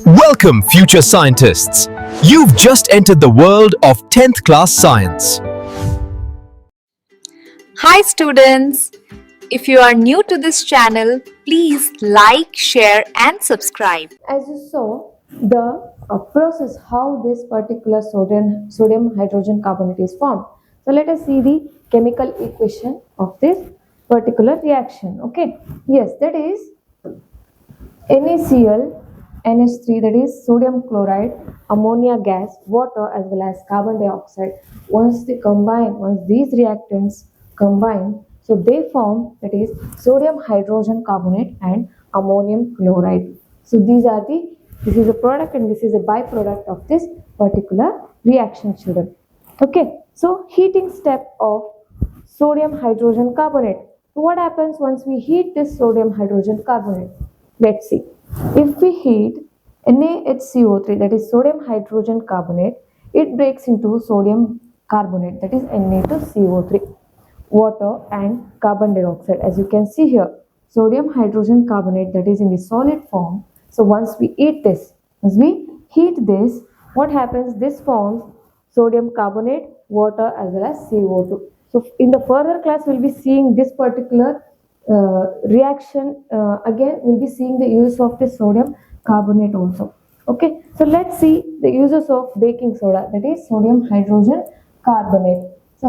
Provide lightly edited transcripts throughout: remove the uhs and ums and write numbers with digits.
Welcome, future scientists. You've just entered the world of 10th class science. Hi students! If you are new to this channel, please like, share and subscribe. As you saw, the process how this particular sodium hydrogen carbonate is formed. So let us see the chemical equation of this particular reaction. Okay, yes, that is NaCl, NH3, that is sodium chloride, ammonia gas, water as well as carbon dioxide. Once these reactants combine, so they form, that is sodium hydrogen carbonate and ammonium chloride. So this is a product and this is a byproduct of this particular reaction, children. Okay, so heating step of sodium hydrogen carbonate. So what happens once we heat this sodium hydrogen carbonate? Let's see. If we heat NaHCO3, that is sodium hydrogen carbonate, it breaks into sodium carbonate, that is Na2CO3, water and carbon dioxide. As you can see here, sodium hydrogen carbonate, that is in the solid form. So once we heat this, what happens? This forms sodium carbonate, water as well as CO2. So in the further class, we'll be seeing this particular reaction. Again, we'll be seeing the use of this sodium carbonate also. Okay, so let's see the uses of baking soda, that is sodium hydrogen carbonate. So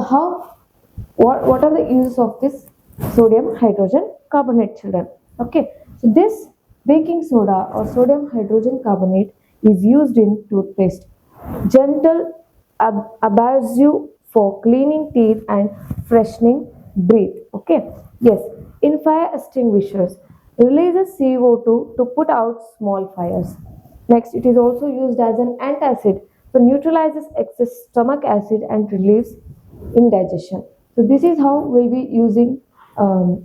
what are the uses of this sodium hydrogen carbonate, children? Okay, so this baking soda or sodium hydrogen carbonate is used in toothpaste, gentle abrasive for cleaning teeth and freshening breath. Okay, yes, in fire extinguishers, releases CO2 to put out small fires. Next, it is also used as an antacid, so neutralizes excess stomach acid and relieves indigestion. So this is how we'll be using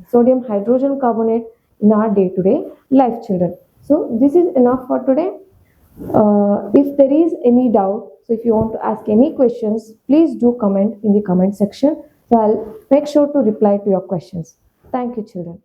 sodium hydrogen carbonate in our day-to-day life, children. So this is enough for today. If there is any doubt, so if you want to ask any questions, please do comment in the comment section. So I'll make sure to reply to your questions. Thank you, children.